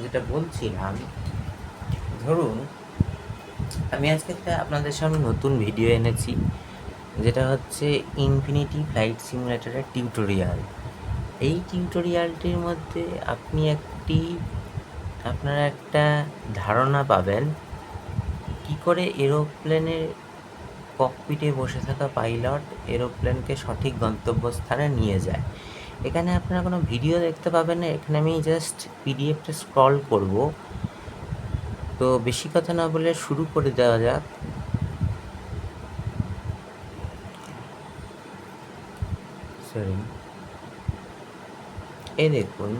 যেটা বলছিলাম, ধরুন আমি আজকে একটা আপনাদের সামনে নতুন ভিডিও এনেছি, যেটা হচ্ছে ইনফিনিটি ফ্লাইট সিমুলেটরের টিউটোরিয়াল। এই টিউটোরিয়ালটির মধ্যে আপনারা একটা ধারণা পাবেন কি করে এরোপ্লেনের ককপিটে বসে থাকা পাইলট এরোপ্লেনকে সঠিক গন্তব্যস্থানে নিয়ে যায়। এখানে আপনারা কোনো ভিডিও দেখতে পাবেন না, এখানে আমি জাস্ট পিডিএফটা স্ক্রল করব। তো বেশি কথা না বলে শুরু করে দেওয়া যাক। সরি, এই দেখুন,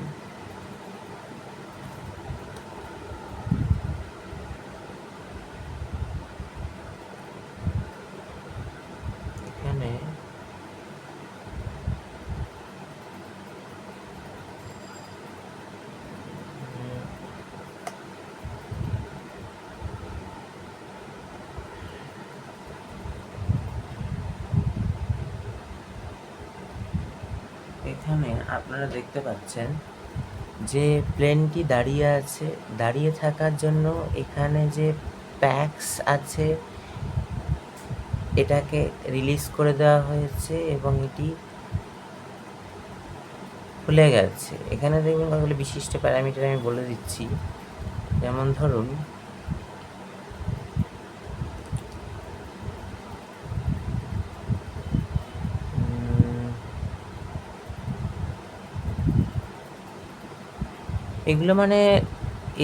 এখানে এখানে আপনারা দেখতে পাচ্ছেন যে প্লেনটি দাঁড়িয়ে আছে। দাঁড়িয়ে থাকার জন্য এখানে যে প্যাক্স আছে এটাকে রিলিজ করে দেওয়া হয়েছে এবং এটি খুলে গেছে। এখানে দেখবেন কতগুলো বিশিষ্ট প্যারামিটার আমি বলে দিচ্ছি। যেমন ধরুন, এগুলো মানে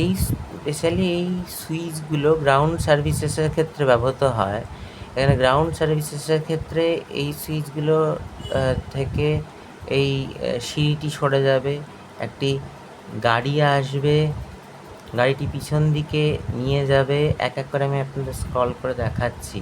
এই স্পেশালি এই সুইচগুলো গ্রাউন্ড সার্ভিসেসের ক্ষেত্রে ব্যবহৃত হয়। এখানে গ্রাউন্ড সার্ভিসেসের ক্ষেত্রে এই সুইচগুলো থেকে এই সিঁড়িটি সরে যাবে, একটি গাড়ি আসবে, গাড়িটি পিছন দিকে নিয়ে যাবে। এক এক করে আমি আপনাদের স্ক্রল করে দেখাচ্ছি।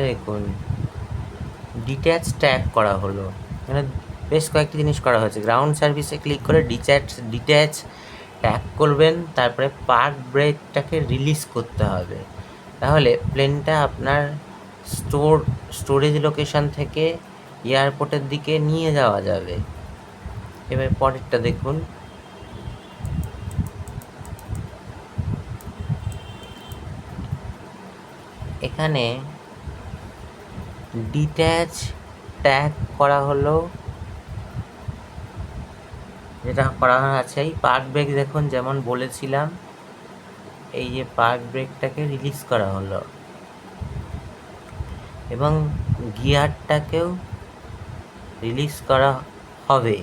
দেখুন, ডিট্যাচ ট্যাগ করা হলো। মানে বেশ কয়েকটি জিনিস করা হয়েছে। গ্রাউন্ড সার্ভিসে ক্লিক করে ডিট্যাচ ট্যাগ করবেন, তারপরে পার্ক ব্রেকটাকে রিলিজ করতে হবে। তাহলে প্লেনটা আপনার স্টোরেজ লোকেশন থেকে এয়ারপোর্টের দিকে নিয়ে যাওয়া যাবে। এবার পরেরটা দেখুন, এখানে ডিট্যাচ ট্যাগ করা হলো, যেটা করা আছে। এই পার্ক ব্রেক দেখুন, যেমন বলেছিলাম, এই যে পার্ক ব্রেকটাকে রিলিজ করা হলো এবং গিয়ারটাকেও রিলিজ করা হবে।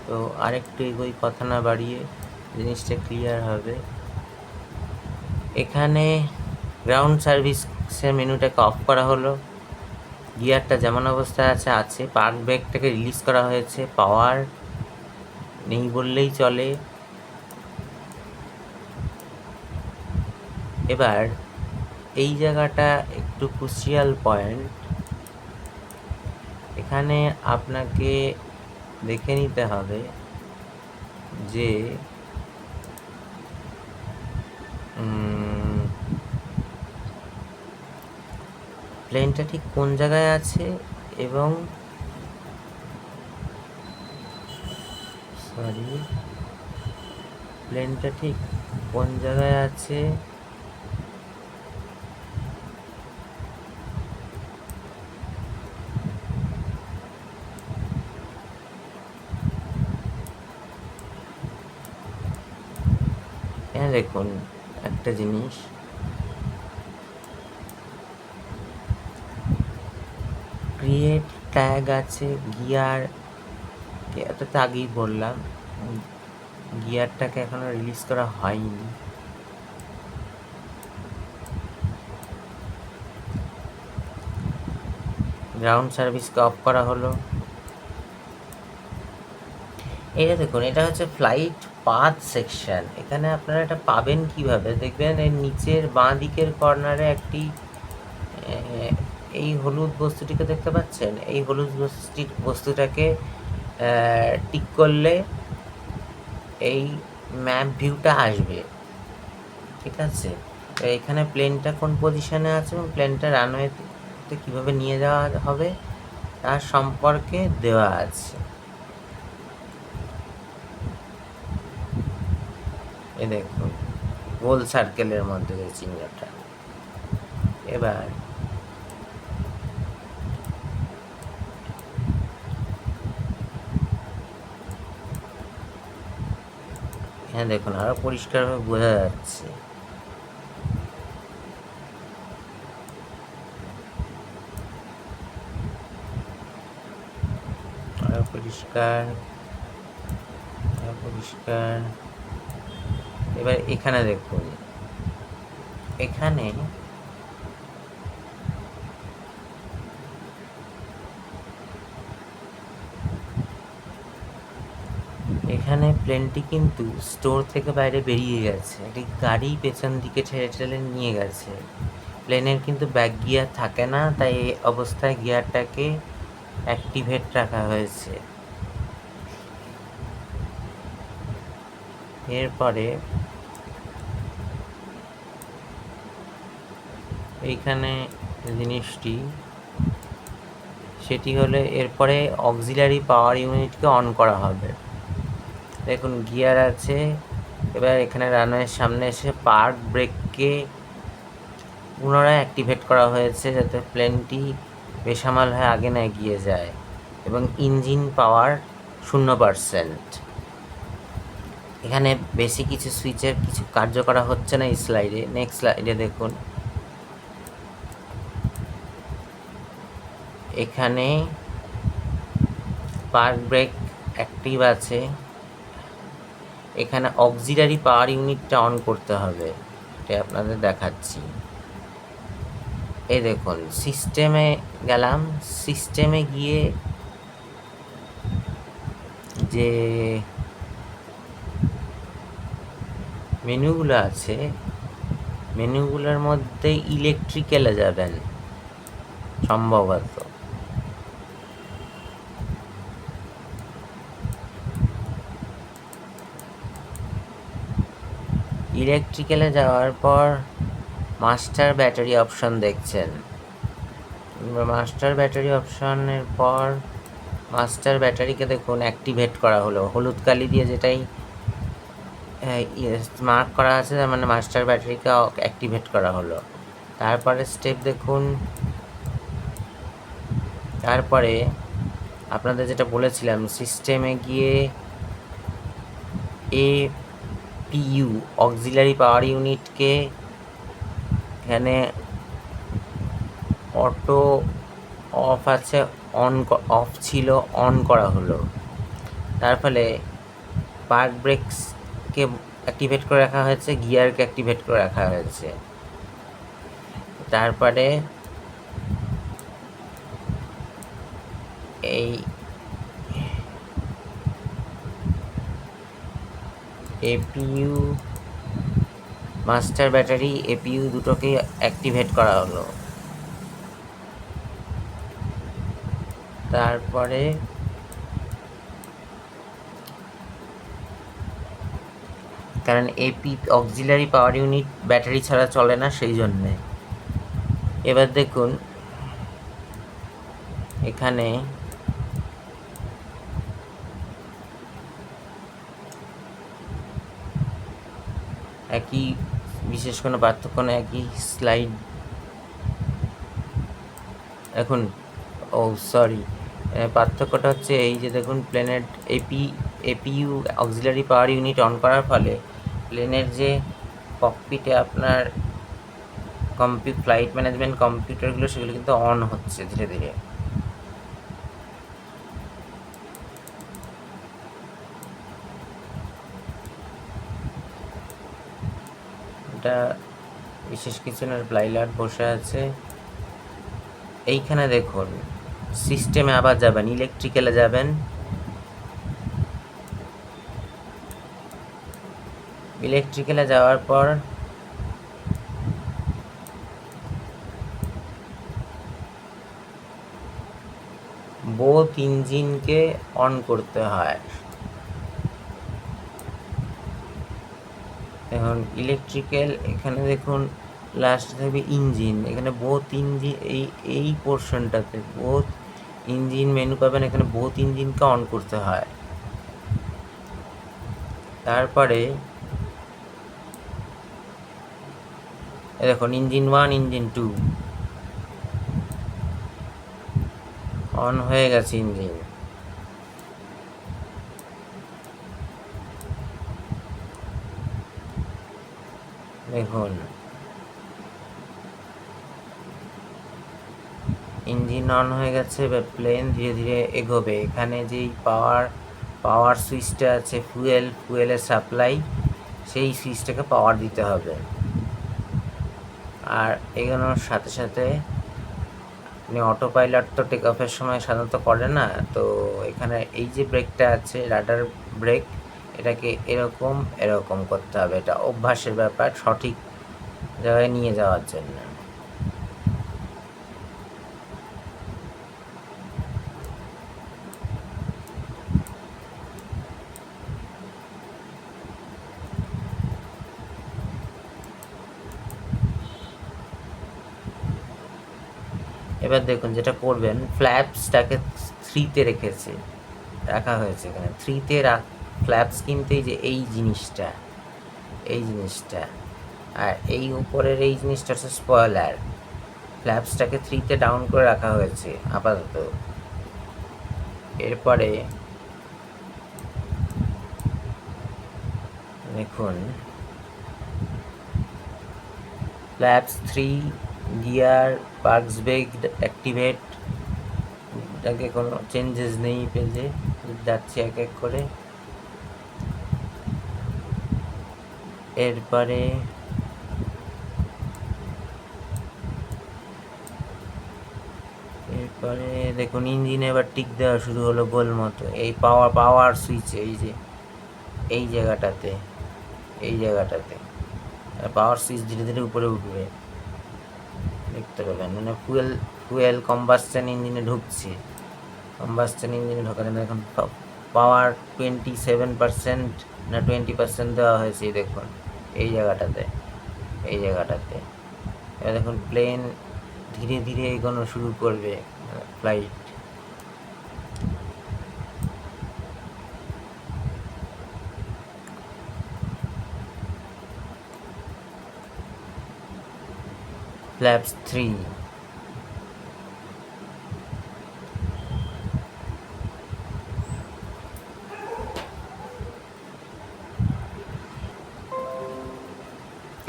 তো আরেকটু এগোই, কথা না বাড়িয়ে, জিনিসটা ক্লিয়ার হবে। এখানে গ্রাউন্ড সার্ভিসের মেনুটাকে অফ করা হলো, গিয়ারটা যেমন অবস্থায় আছে। পার্ক ব্রেকটাকে রিলিজ করা হয়েছে, পাওয়ার নেই বললেই চলে। এবার এই জায়গাটা একটু ক্রুশিয়াল পয়েন্ট। এখানে আপনাকে দেখে নিতে হবে যে প্লেনটা ঠিক কোন জায়গায় আছে এবং প্লেনটা ঠিক কোন জায়গায় আছে এখানে দেখুন একটা জিনিস, ক্রিয়েট ট্যাগ আছে, গিয়ার এটা তো আগেই বললাম, গিয়ারটাকে এখনো রিলিজ করা হয়নি। গ্রাউন্ড সার্ভিসকে অফ করা হলো। এটা দেখুন, এটা হচ্ছে ফ্লাইট পাথ সেকশন। এখানে আপনারা এটা পাবেন কিভাবে দেখবেন, এর নিচের বাঁ দিকের কর্নারে একটি এই হলুদ বস্তুটিকে দেখতে পাচ্ছেন। এই হলুদ বস্তুটাকে টিক করলে এই ম্যাপ ভিউটা আসবে, ঠিক আছে। তো এখানে প্লেনটা কোন পজিশনে আছে এবং প্লেনটা রানওয়েতে কীভাবে নিয়ে যাওয়া হবে তার সম্পর্কে দেওয়া আছে। এ দেখুন গোল সার্কেলের মধ্যে যে চিহ্নটা। এবার হ্যাঁ দেখুন আরো পরিষ্কারভাবে বোঝা যাচ্ছে। আরো পরিষ্কার, আরো পরিষ্কার। এবার এখানে দেখুন, এখানে এখানে প্লেনটি কিন্তু স্টোর থেকে বাইরে বেরিয়ে গেছে, একটি গাড়ি পেছন দিকে ঠেলে ঠেলে নিয়ে গেছে। প্লেনের কিন্তু ব্যাক গিয়ার থাকে না, তাই এই অবস্থায় গিয়ারটাকে অ্যাক্টিভেট রাখা হয়েছে। এরপরে এইখানে জিনিসটি সেটি হলে এরপরে অক্সিলারি পাওয়ার ইউনিটকে অন করা হবে। দেখুন গিয়ার আছে। এবার এখানে রানওয়ের সামনে এসে পার্ক ব্রেককে পুনরায় অ্যাক্টিভেট করা হয়েছে যাতে প্লেনটি বেসামাল হয়ে আগে না এগিয়ে যায়, এবং ইঞ্জিন পাওয়ার 0%। এখানে বেশি কিছু সুইচের কিছু কার্য করা হচ্ছে না এই স্লাইডে। নেক্সট স্লাইডে দেখুন, এখানে পার্ক ব্রেক অ্যাক্টিভ আছে। এখানে অক্সিলারি পাওয়ার ইউনিটটা অন করতে হবে, এটা আপনাদের দেখাচ্ছি। এই দেখুন সিস্টেমে গেলাম, সিস্টেমে গিয়ে যে মেনুগুলো আছে মেনুগুলোর মধ্যে ইলেকট্রিক্যালে যাবেন সম্ভবত। ইলেকট্রিক্যালে যাওয়ার পর মাস্টার ব্যাটারি অপশন দেখছেন। মাস্টার ব্যাটারি অপশনের পর মাস্টার ব্যাটারিকে দেখুন অ্যাক্টিভেট করা হলো হলুদ কালি দিয়ে, যেটাই মার্ক করা আছে তার মানে মাস্টার ব্যাটারিকে অ্যাক্টিভেট করা হলো। তারপরে স্টেপ দেখুন, তারপরে আপনাদের যেটা বলেছিলাম সিস্টেমে গিয়ে এপিইউ অক্সিলারি পাওয়ার ইউনিটকে এখানে অটো অফ আছে, অফ ছিল, অন করা হলো। তার ফলে পার্ক ব্রেকসকে অ্যাক্টিভেট করে রাখা হয়েছে, গিয়ারকে অ্যাক্টিভেট করে রাখা হয়েছে। তারপরে এই এপিইউ মাস্টার ব্যাটারি এপিইউ দুটোকে অ্যাক্টিভেট করা হলো। তারপরে কারণ AP auxiliary power unit battery ছাড়া চলে না, সেই জন্যে। এবার দেখুন এখানে একই বিশেষ কোনো পার্থক্য না, একই স্লাইড। এখন সরি, পার্থক্যটা হচ্ছে এই যে দেখুন প্লেনের APU auxiliary power unit on করার ফলে প্লেনের যে ককপিটে আপনার ফ্লাইট ম্যানেজমেন্ট কম্পিউটারগুলো সেগুলো কিন্তু অন হচ্ছে ধীরে ধীরে। এটা বিশেষ কিছু না, ব্লাইলার বসে আছে। এইখানে দেখুন সিস্টেমে আবার যাবেন, ইলেকট্রিক্যালে যাবেন। ইলেকট্রিক্যালে যাওয়ার পর বোথ ইঞ্জিনকে অন করতে হয়। এখন ইলেকট্রিক্যাল এখানে দেখুন লাস্ট থাকবে ইঞ্জিন, এখানে বোথ ইঞ্জিন, এই পোর্শনটাতে বোথ ইঞ্জিন মেনু পাবেন, এখানে বোথ ইঞ্জিনকে অন করতে হয়। তারপরে দেখুন ইঞ্জিন 1 ইঞ্জিন 2 অন হয়ে গেছে ইঞ্জিন। দেখুন ইঞ্জিন অন হয়ে গেছে, এবার প্লেন ধীরে ধীরে এগোবে। এখানে যেই পাওয়ার সুইচটা আছে, ফুয়েলের সাপ্লাই, সেই সুইচটাকে পাওয়ার দিতে হবে। আর এগোনোর সাথে সাথে আপনি অটো পাইলট তো টেক অফের সময় সাধারণত করে না, তো এখানে এই যে ব্রেকটা আছে রাডার ব্রেক, এটাকে এরকম এরকম করতে হবে। এটা অভ্যাসের ব্যাপার, সঠিক জায়গায় নিয়ে যাওয়ার জন্য। এবার দেখুন যেটা করবেন, ফ্ল্যাপসটাকে 3-তে রাখা হয়েছে। এখানে 3-তে ফ্ল্যাপস কিন্তু এই যে এই জিনিসটা, আর এই উপরের এই জিনিসটা হচ্ছে স্পয়লার। ফ্ল্যাপসটাকে 3-তে ডাউন করে রাখা হয়েছে আপাতত। এরপরে দেখুন flaps 3, gear, parks brake activate, এটাকে কোনো চেঞ্জেস নেই পেজে, যাচ্ছি এক এক করে। এরপরে দেখুন ইঞ্জিনে এবার টিক দেওয়া শুরু হলো গোল মতো। এই পাওয়ার সুইচ, এই যে এই জায়গাটাতে পাওয়ার সুইচ ধীরে ধীরে উপরে উঠবে, দেখতে পাবেন। মানে ফুয়েল কম্বাসশন ইঞ্জিনে ঢুকছে, ঢোকার জন্য এখন পাওয়ার 27% না 20% দেওয়া হয়েছে। দেখুন এই জায়গাটাতে এবার দেখুন প্লেন ধীরে ধীরে এগোনো শুরু করবে, ফ্লাইট। ফ্ল্যাপস 3,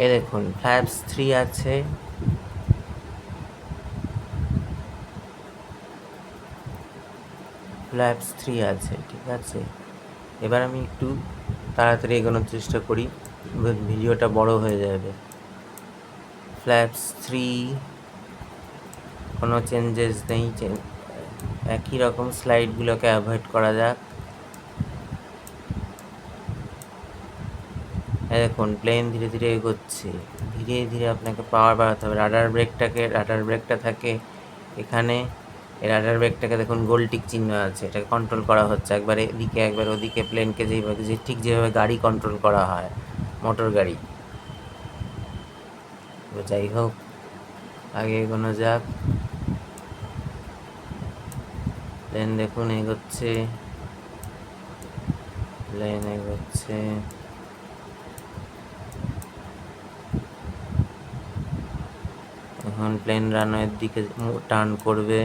এ দেখুন ফ্ল্যাপস 3 আছে। ঠিক আছে। এবার আমি একটু তাড়াতাড়ি এগোনোর চেষ্টা করি, ভিডিওটা বড় হয়ে যাবে। ফ্ল্যাপস 3 কোনো চেঞ্জেস নেই, একই রকম স্লাইডগুলোকে অ্যাভয়েড করা যাক। দেখুন প্লেন ধীরে ধীরে এগোচ্ছে, ধীরে ধীরে আপনাকে পাওয়ার বাড়াতে হবে। রাডার ব্রেকটা থাকে এখানে, এই রাডার ব্রেকটাকে দেখুন গোল টিক চিহ্ন আছে, এটাকে কন্ট্রোল করা হচ্ছে, একবার এদিকে একবার ওদিকে, প্লেনকে যেভাবে গাড়ি কন্ট্রোল করা হয়, মোটর গাড়ি। যাই হোক, আগে এগোনো যাক। প্লেন দেখুন এগোচ্ছে, এখন প্লেন রানওয়ের দিকে টার্ন করবে।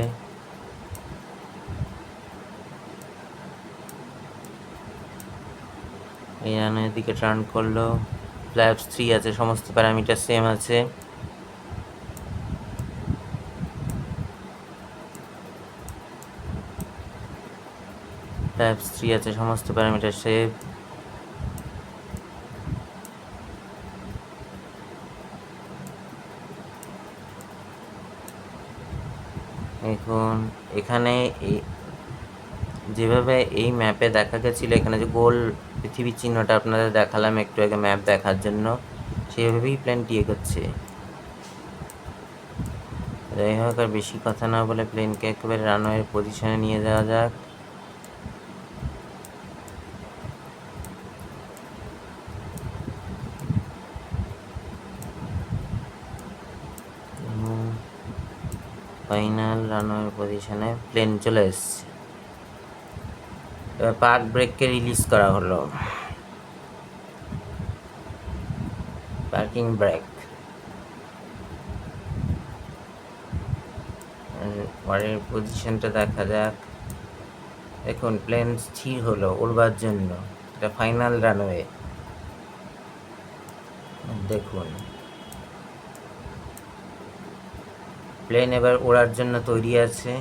এই রানওয়ের দিকে টার্ন করলো। ফ্ল্যাপস 3 আছে, সমস্ত প্যারামিটার সেম আছে। সমস্ত প্যারামিটার সেভ। এখন এখানে যেভাবে এই ম্যাপে দেখা গেছিল, এখানে যে গোল পৃথিবীর চিহ্নটা আপনাদের দেখালাম একটু আগে ম্যাপ দেখার জন্য, সেভাবেই প্লেনটি এগোচ্ছে। যাই হোক, আর বেশি কথা না বলে প্লেনকে একেবারে রানওয়ের পজিশনে নিয়ে যাওয়া যাক। ফাইনাল রানওয়ের পজিশনে প্লেন চলে এসছে। এবার পার্ক ব্রেককে রিলিজ করা হলো, পার্কিং ব্রেক। পরের পজিশনটা দেখা যাক। দেখুন প্লেন স্থির হলো উড়বার জন্য, এটা ফাইনাল রানওয়ে। দেখুন প্লেন এবার ওড়ার জন্য তৈরি আছে।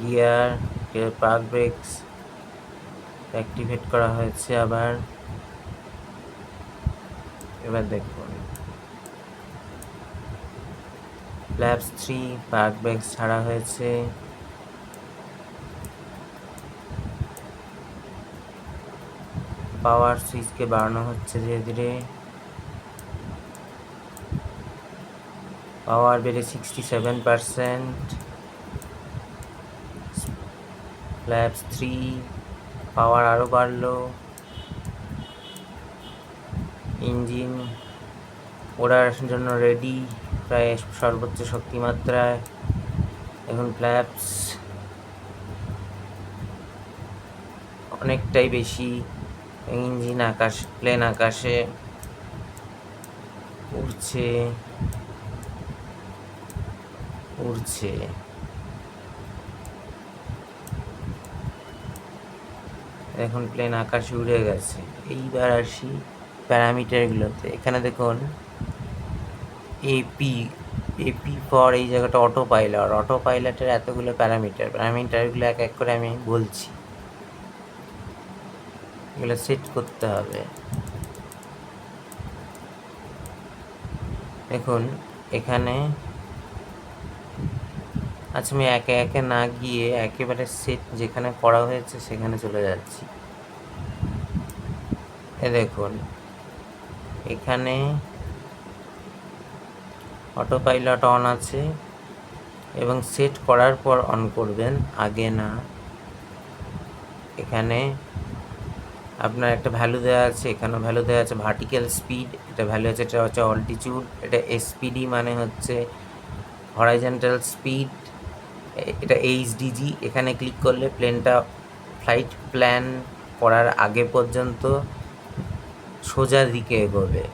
গিয়ার, পার্ক ব্রেকস অ্যাক্টিভেট করা হয়েছে আবার। এবার দেখুন ফ্ল্যাপস 3, পার্ক ব্রেকস ছাড়া হয়েছে। পাওয়ার সুইচকে বাড়ানো হচ্ছে ধীরে ধীরে। পাওয়ার বেড়ে 67%। ফ্ল্যাপস 3, পাওয়ার আরও বাড়লো। ইঞ্জিন ওড়ার জন্য রেডি, প্রায় সর্বোচ্চ শক্তিমাত্রায়। এখন ফ্ল্যাপস অনেকটাই বেশি। ইঞ্জিন প্লেন আকাশে উড়ছে। এখন প্লেন আকাশে উড়ে গেছে। এইবার আসি প্যারামিটারগুলোতে। এখানে দেখুন এপি ফর এই জায়গাটা অটো পাইলটের এতগুলো প্যারামিটারগুলো এক এক করে আমি বলছি, এগুলো সেট করতে হবে। দেখুন এখানে আচ্ছা, আমি একে একে না গিয়ে একেবারে সেট যেখানে করা হয়েছে সেখানে চলে যাচ্ছি। দেখুন এখানে অটো পাইলট অন আছে এবং সেট করার পর অন করবেন, আগে না। এখানে আপনার একটা ভ্যালু দেওয়া আছে, এখানেও ভ্যালু দেওয়া আছে। ভার্টিক্যাল স্পিড, এটা ভ্যালু আছে, এটা হচ্ছে অল্টিটিউড। এটা এসপিডি মানে হচ্ছে হরাইজন্টাল স্পিড, এটা এইচডিজি। এখানে ক্লিক করলে প্লেনটা ফ্লাইট প্ল্যান করার আগে পর্যন্ত সোজা দিকে এগোবে,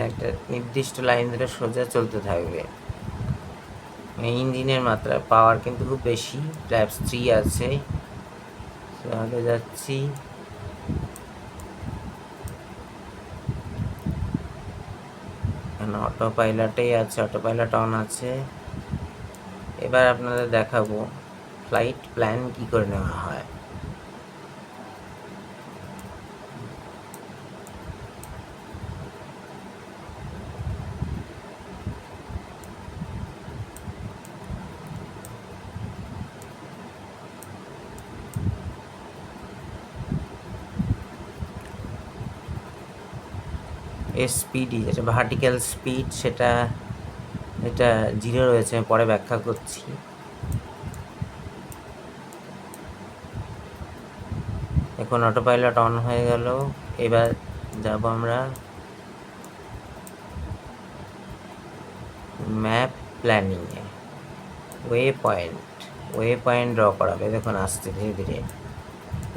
একটা নির্দিষ্ট লাইন ধরে সোজা চলতে থাকবে। ইঞ্জিনের মাত্রা পাওয়ার কিন্তু খুব বেশি, ফ্ল্যাপস 3 আছে। আগে যাচ্ছি। অটো পাইলটেই আছে, অটো পাইলট অন আছে। এবার আপনাদের দেখাবো ফ্লাইট প্ল্যান কি করে নেওয়া হয়। এসপিডি যেটা ভার্টিক্যাল স্পিড, এটা 0 রয়েছে, আমি পরে ব্যাখ্যা করছি। এখন অটো পাইলট অন হয়ে গেল। এবার যাব আমরা ম্যাপ প্ল্যানিংয়ে। ওয়ে পয়েন্ট ড্র করাবে। দেখুন আসছে ধীরে ধীরে।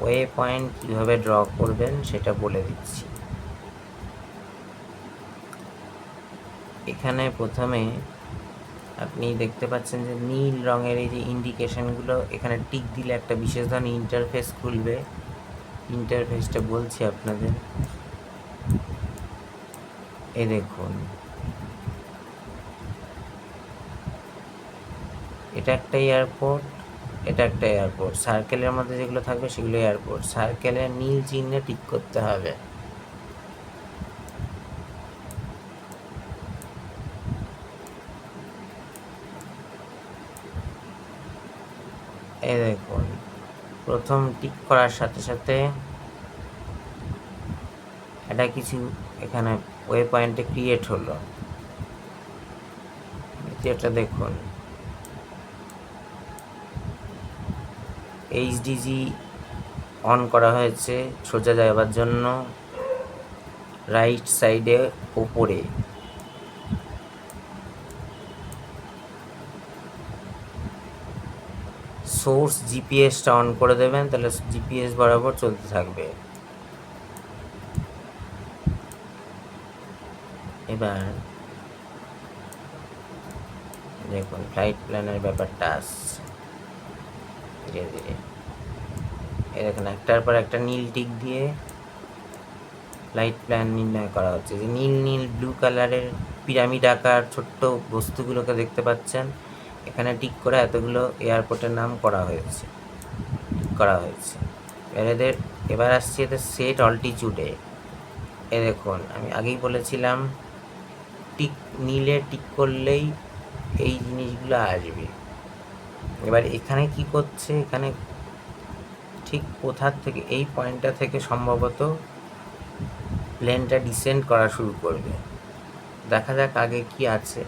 ওয়ে পয়েন্ট কীভাবে ড্র করবেন সেটা বলে দিচ্ছি। এখানে প্রথমে আপনি দেখতে পাচ্ছেন যে নীল রঙের এই যে ইন্ডিকেশনগুলো, এখানে টিক দিলে একটা বিশেষ ধরনের ইন্টারফেস খুলবে। ইন্টারফেসটা বলছি আপনাদের। এই দেখুন এটা একটা এয়ারপোর্ট, এটা একটা এয়ারপোর্ট। সার্কেলের মধ্যে যেগুলো থাকবে সেগুলো এয়ারপোর্ট। সার্কেলের নীল চিহ্নে টিক করতে হবে। এই দেখুন, প্রথম টিক করার সাথে সাথে এটা কিছু এখানে ওয়ে পয়েন্টে ক্রিয়েট হলো। যেটা দেখুন এইচডিজি অন করা হয়েছে সোজা যাওয়ার জন্য, রাইট সাইডে ওপরে। সোর্স জিপিএসটা অন করে দেবেন, তাহলে জিপিএস বরাবর চলতে থাকবে। এবার দেখুন ফ্লাইট প্ল্যানের ব্যাপারটা আসছে ধীরে ধীরে। এই দেখুন একটার পর একটা নীল টিক দিয়ে ফ্লাইট প্ল্যান নির্ণয় করা হচ্ছে। যে নীল নীল ব্লু কালারের পিরামিড আকার ছোট্ট বস্তুগুলোকে দেখতে পাচ্ছেন, এখানে টিক করে এতগুলো এয়ারপোর্টের নাম করা হয়েছে, টিক করা হয়েছে। এবার আসছি এদের সেট অল্টিটিউডে। এ দেখুন আমি আগেই বলেছিলাম টিক নীলে টিক করলেই এই জিনিসগুলো আসবে। এবার এখানে কি করছে, এখানে ঠিক কোথার থেকে, এই পয়েন্টটা থেকে সম্ভবত প্লেনটা ডিসেন্ড করা শুরু করবে। দেখা যাক আগে কি আছে।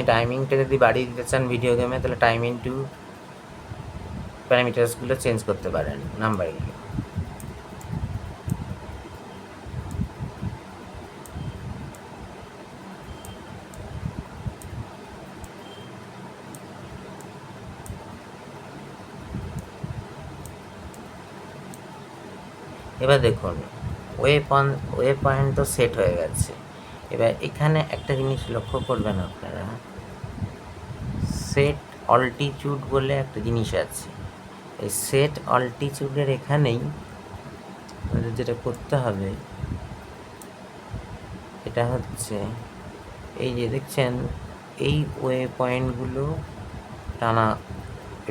টাইমিংটা যদি বাড়িয়ে দিতে চান ভিডিও গেমে, তাহলে টাইম ইনটু প্যারামিটার্সগুলো চেঞ্জ করতে পারেন নাম্বারগুলো। এবার দেখুন ওয়ে পয়েন্ট তো সেট হয়ে গেছে। এবার এখানে একটা জিনিস লক্ষ্য করবেন আপনারা, সেট অল্টিটিউড বলে একটা জিনিস আছে। এই সেট অল্টিটিউডের এখানেই আমাদের যেটা করতে হবে, এটা হচ্ছে এই যে দেখছেন এই ওয়ে পয়েন্টগুলো টানা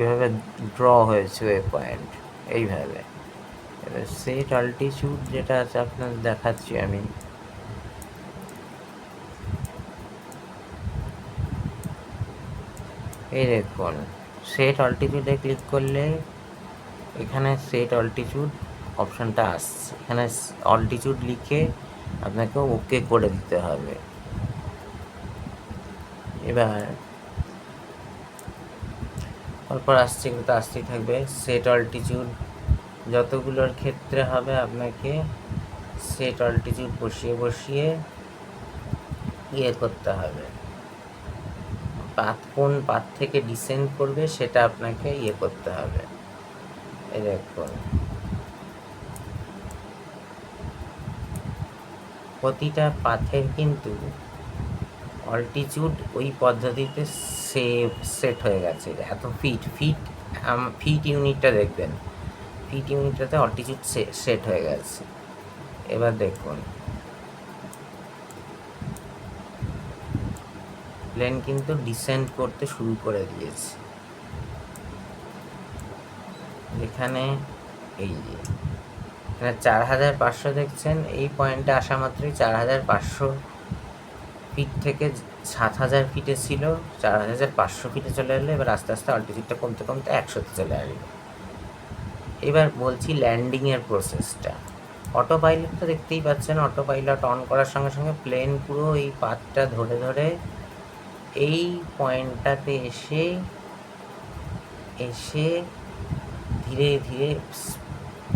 এভাবে ড্র হয়েছে ওয়ে পয়েন্ট এইভাবে। এবার সেট অল্টিটিউড যেটা আছে আপনাদের দেখাচ্ছি আমি। এই দেখুন সেট অল্টিটিউডে ক্লিক করলে এখানে সেট অল্টিটিউড অপশানটা আসছে। এখানে অল্টিটিউড লিখে আপনাকে ওকে করে দিতে হবে। এবার তারপর আসছে, এগুলো তো আসতেই থাকবে। সেট অল্টিটিউড যতগুলোর ক্ষেত্রে হবে আপনাকে সেট অল্টিটিউড বসিয়ে বসিয়ে করতে হবে। কোন পাথ থেকে ডিসেন্ড করবে সেটা আপনাকে করতে হবে। এই দেখুন প্রতিটা পাথের কিন্তু অল্টিটিউড ওই পদ্ধতিতে সেট হয়ে গেছে। এত ফিট ইউনিটটা দেখবেন, ফিট ইউনিটটাতে অল্টিটিউড সেট হয়ে গেছে। এবার দেখুন প্লেন কিন্তু ডিসেন্ড করতে শুরু করে দিয়েছে। এখানে এই যে এখানে 4500 দেখছেন, এই পয়েন্টে আসা মাত্রই 4500 ফিট থেকে 7000 ফিটে ছিল, 4500 ফিটে চলে এলো। এবার আস্তে আস্তে অল্টিটিউডটা কমতে কমতে 100তে চলে আসবে। এবার বলছি ল্যান্ডিংয়ের প্রসেসটা। অটো পাইলট তো দেখতেই পাচ্ছেন, অটো পাইলট অন করার সঙ্গে সঙ্গে প্লেন পুরো এই পাথটা ধরে ধরে এই পয়েন্টটাতে এসে ধীরে ধীরে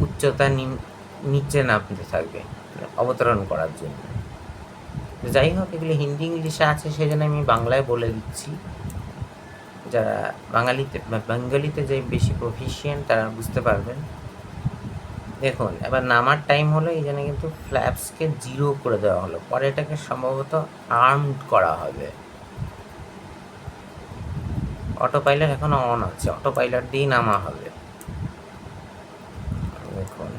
উচ্চতা নিচে নামতে থাকবে অবতরণ করার জন্য। যাই হোক এগুলো হিন্দি ইংলিশে আছে, সেই জন্য আমি বাংলায় বলে দিচ্ছি। যারা বেঙ্গলিতে যে বেশি প্রফিশিয়েন্ট তারা বুঝতে পারবেন। দেখুন এবার নামার টাইম হলো, এই জন্য কিন্তু ফ্ল্যাপসকে 0 করে দেওয়া হলো। পরে এটাকে সম্ভবত আর্মড করা হবে। অটো পাইলট এখনো অন আছে, অটো পাইলট দিয়েই নামা হবে। দেখুন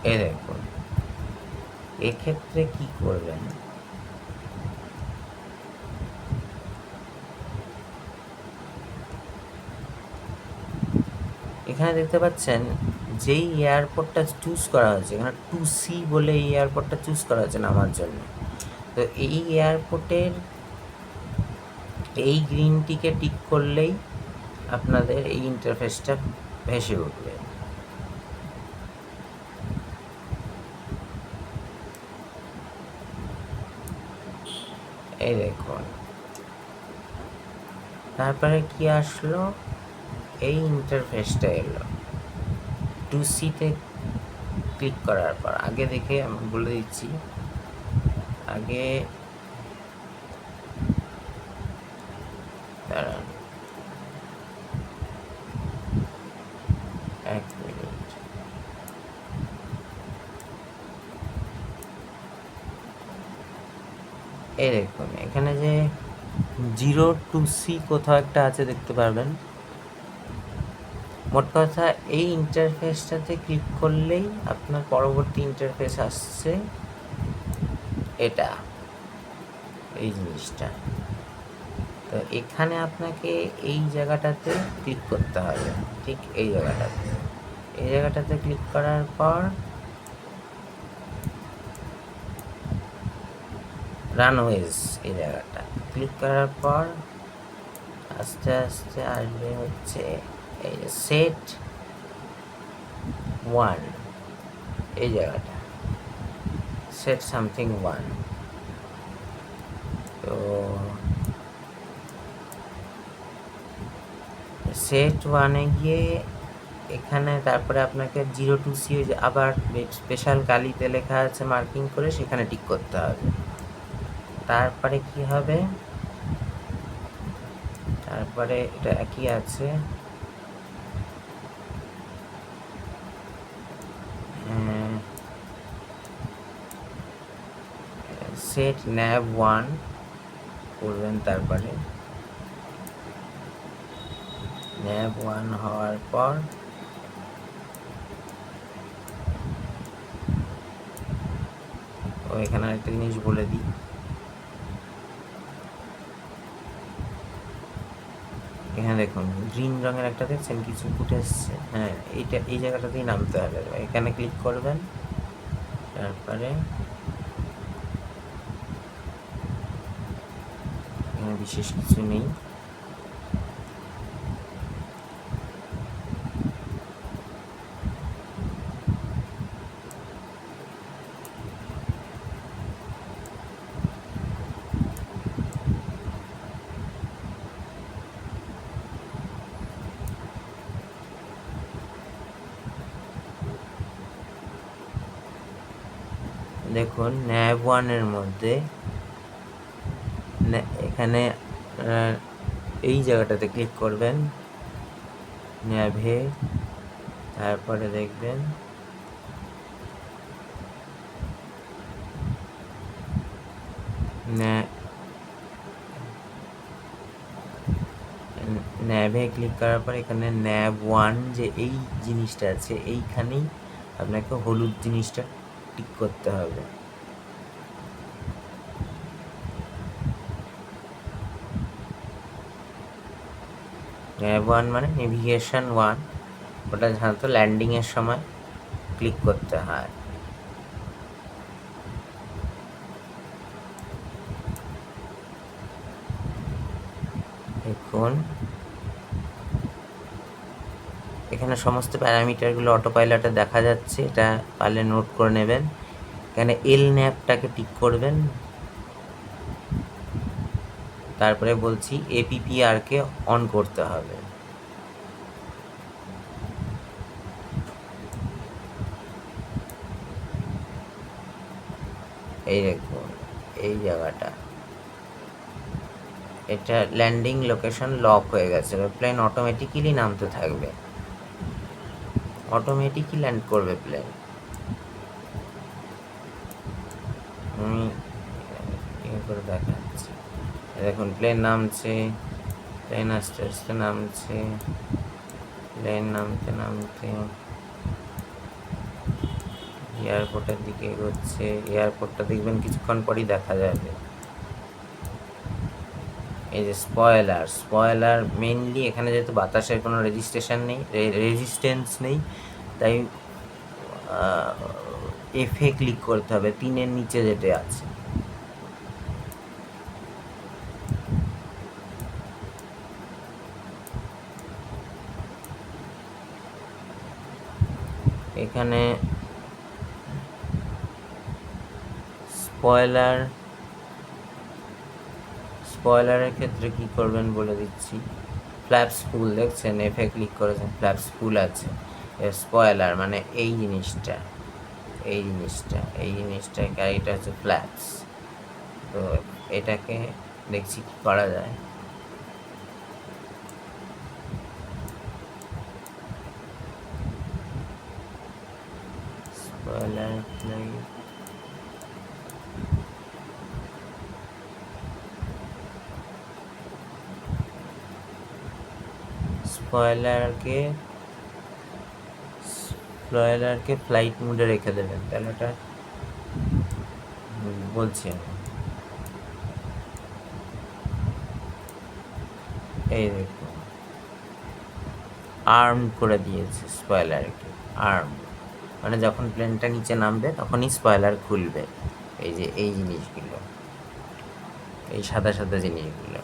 এই দেখুন, এক্ষেত্রে কি করবেন, এখানে দেখতে পাচ্ছেন যেই এয়ারপোর্টটা চুজ করা হয়েছে, এখানে 2C বলে এই এয়ারপোর্টটা চুজ করা হয়েছে নামার জন্য। তো এই এয়ারপোর্টের এই গ্রিনটিকে টিক করলেই আপনাদের এই ইন্টারফেসটা ভেসে উঠবে। এই দেখুন, তারপরে কি আসলো, এই ইন্টারফেসটা এলো 2C-তে ক্লিক করার পর। আগে দেখে আমি বলে দিচ্ছি, আগে দাঁড়ান এক মিনিট, এই দেখুন এখানে যে 0-2C কোথাও একটা আছে দেখতে পারবেন। মোট কথা এই ইন্টারফেসটাতে ক্লিক করলেই আপনার পরবর্তী ইন্টারফেস আসছে এটা, এই জিনিসটা। তো এখানে আপনাকে এই জায়গাটাতে ক্লিক করতে হবে, ঠিক এই জায়গাটাতে। এই জায়গাটাতে ক্লিক করার পর রানওয়েজ, এই জায়গাটা ক্লিক করার পর আস্তে আস্তে আসবে হচ্ছে এই যে সেট 1, এই জায়গাটা সেট সামথিং 1। তো সেট 1-এ গিয়ে এখানে তারপরে আপনাকে 0-2C আবার স্পেশাল কালিতে লেখা আছে মার্কিং করে, সেখানে টিক করতে হবে। তারপরে কি হবে, তারপরে এটা একই আছে, সেট nav 1 করবেন। তারপরে nav 1 হওয়ার পর এখানে একটা জিনিস বলে দিই, এখানে দেখুন গ্রিন রঙের একটা দেখছেন কিছু ফুটে এসছে, হ্যাঁ এইটা এই জায়গাটাতেই নামতে হবে। এখানে ক্লিক করবেন, তারপরে এখানে বিশেষ কিছু নেই, দেখুন nav 1-এর মধ্যে এখানে এই জায়গাটাতে ক্লিক করবেন ন্যাভে, তারপরে দেখবেন ন্যাভে ক্লিক করার পর এখানে nav 1 যে এই জিনিসটা আছে, এইখানেই আপনাকে হলুদ জিনিসটা টিক করতে হবে। nav 1 মানে নেভিগেশন 1, ওটা সাধারণত ল্যান্ডিংয়ের সময় ক্লিক করতে হয়। দেখুন এখানে সমস্ত প্যারামিটারগুলো অটো পাইলটে দেখা যাচ্ছে, এটা পারলে নোট করে নেবেন। এখানে LNAV-টাকে টিক করবেন, তারপরে বলছি APPR-কে অন করতে হবে। এই দেখুন এই জায়গাটা, এটা ল্যান্ডিং লোকেশন লক হয়ে গেছে, প্লেন অটোমেটিক্যালি নামতে থাকবে, অটোমেটিকই ল্যান্ড করবে প্লেন। আমি করে দেখাচ্ছি, দেখুন প্লেন নামছে, প্লেন আস্তে আস্তে নামছে, প্লেন নামতে নামতে এয়ারপোর্টের দিকে এগোচ্ছে। এয়ারপোর্টটা দেখবেন কিছুক্ষণ পরই দেখা যাবে। এই যে স্পয়লার মেনলি এখানে যেহেতু বাতাসের কোনো রেজিস্ট্যান্স নেই, তাই এফে ক্লিক করতে হবে 3-এর নিচে যেটা আছে। এখানে স্পয়লারের ক্ষেত্রে কি করবেন বলে দিচ্ছি। ফ্ল্যাপস ফুল দেখছেন, এফে ক্লিক করেছেন, ফ্ল্যাপস ফুল আছে। স্পয়লার মানে এই জিনিসটা, গাড়িটা হচ্ছে ফ্ল্যাপস। তো এটাকে দেখছি কি করা যায়। স্পয়লারকে ফ্লাইট মোডে রেখে দেবেন, তাহলে ওটা বলছি আমি। এই দেখুন, আর্ম করে দিয়েছে স্পয়লারকে। আর্ম মানে যখন প্লেনটা নিচে নামবে তখনই স্পয়লার খুলবে। এই যে এই জিনিসগুলো, এই সাদা সাদা জিনিসগুলো।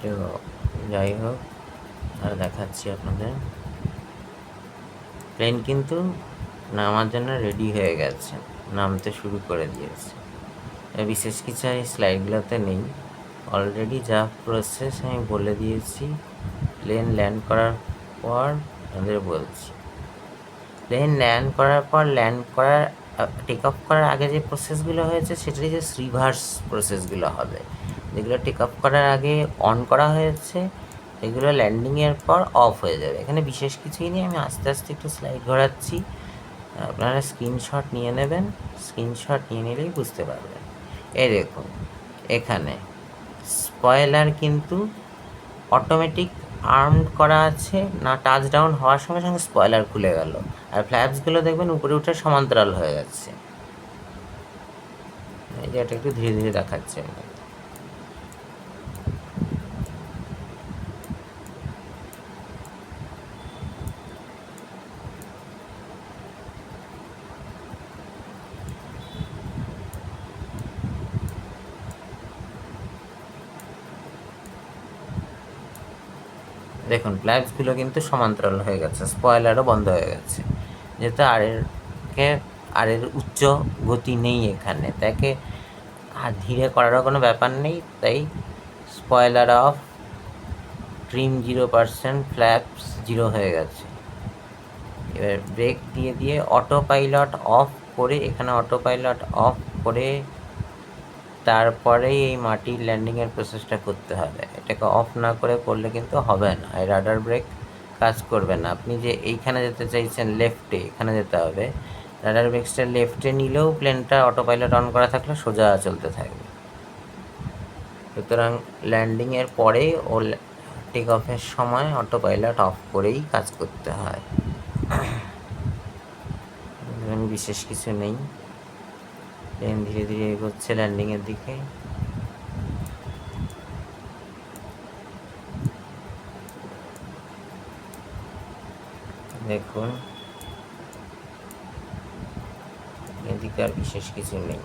তো যাই হোক, আর দেখাচ্ছি আপনাদের। প্লেন কিন্তু নামার জন্য রেডি হয়ে গেছে, নামতে শুরু করে দিয়েছে। বিশেষ কিছু এই স্লাইডগুলোতে নেই, অলরেডি যা প্রসেস আমি বলে দিয়েছি। প্লেন ল্যান্ড করার পর আমাদের বলছি, প্লেন ল্যান্ড করার পর টেক অফ করার আগে যে প্রসেসগুলো হয়েছে সেটারই যে রিভার্স প্রসেসগুলো হবে। যেগুলো টেক অফ করার আগে অন করা হয়েছে এগুলো ল্যান্ডিংয়ের পর অফ হয়ে যাবে। এখানে বিশেষ কিছুই নেই, আমি আস্তে আস্তে একটু স্লাইড ঘোরাচ্ছি, আপনারা স্ক্রিনশট নিয়ে নেবেন। স্ক্রিনশট নিয়ে নিলেই বুঝতে পারবেন। এই দেখুন, এখানে স্পয়লার কিন্তু অটোমেটিক আর্মড করা আছে না, টাচ ডাউন হওয়ার সঙ্গে সঙ্গে স্পয়লার খুলে গেল। আর ফ্ল্যাপসগুলো দেখবেন উপরে উঠে সমান্তরাল হয়ে যাচ্ছে। এই যে এটা একটু ধীরে ধীরে দেখাচ্ছে। দেখুন ফ্ল্যাপসগুলো কিন্তু সমান্তরাল হয়ে গেছে, স্পয়লারও বন্ধ হয়ে গেছে। যেহেতু আরের উচ্চ গতি নেই এখানে, তাকে আর ধীরে করারও কোনো ব্যাপার নেই, তাই স্পয়লার অফ, ট্রিম 0%, ফ্ল্যাপস 0 হয়ে গেছে। এবার ব্রেক দিয়ে অটো পাইলট অফ করে, এখানে অটো পাইলট অফ করে তারপরেই এই মাটির ল্যান্ডিংয়ের প্রসেসটা করতে হবে। এটাকে অফ না করে করলে কিন্তু হবে না, এই রাডার ব্রেক কাজ করবে না। আপনি যে এইখানে যেতে চাইছেন লেফটে, এখানে যেতে হবে, রাডার ব্রেকসটা লেফটে নিলেও প্লেনটা অটো পাইলট অন করা থাকলে সোজা চলতে থাকবে। সুতরাং ল্যান্ডিংয়ের পরে ও টেক অফের সময় অটো পাইলট অফ করেই কাজ করতে হয়। বিশেষ কিছু নেই, প্লেন ধীরে ধীরে এগোচ্ছে ল্যান্ডিংয়ের দিকে। দেখুন এদিকে আর বিশেষ কিছু নেই।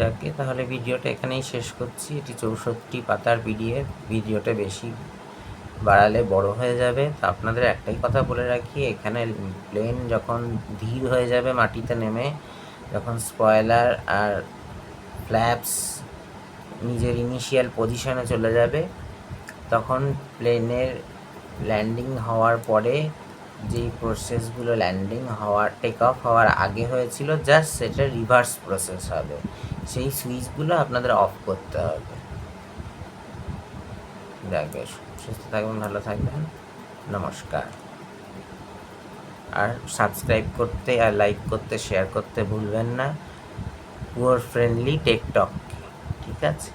যাকে তাহলে ভিডিওটা এখানেই শেষ করছি। এটি 64 পাতার পিডিএফ, ভিডিওটা বেশি বাড়ালে বড় হয়ে যাবে। তো আপনাদের একটাই কথা বলে রাখি, এখানে প্লেন যখন ধীর হয়ে যাবে মাটিতে নেমে, যখন স্পয়লার আর ফ্ল্যাপস নিজের ইনিশিয়াল পজিশনে চলে যাবে, তখন প্লেনের ল্যান্ডিং হওয়ার পরে যেই প্রসেসগুলো ল্যান্ডিং হওয়ার টেক অফ হওয়ার আগে হয়েছিল জাস্ট সেটা রিভার্স প্রসেস হবে, সেই সুইচগুলো আপনাদের অফ করতে হবে। যাকে সুস্থ থাকবেন, ভালো থাকবেন, নমস্কার। আর সাবস্ক্রাইব করতে আর লাইক করতে শেয়ার করতে ভুলবেন না পুয়ার ফ্রেন্ডলি টেকটক, ঠিক আছে?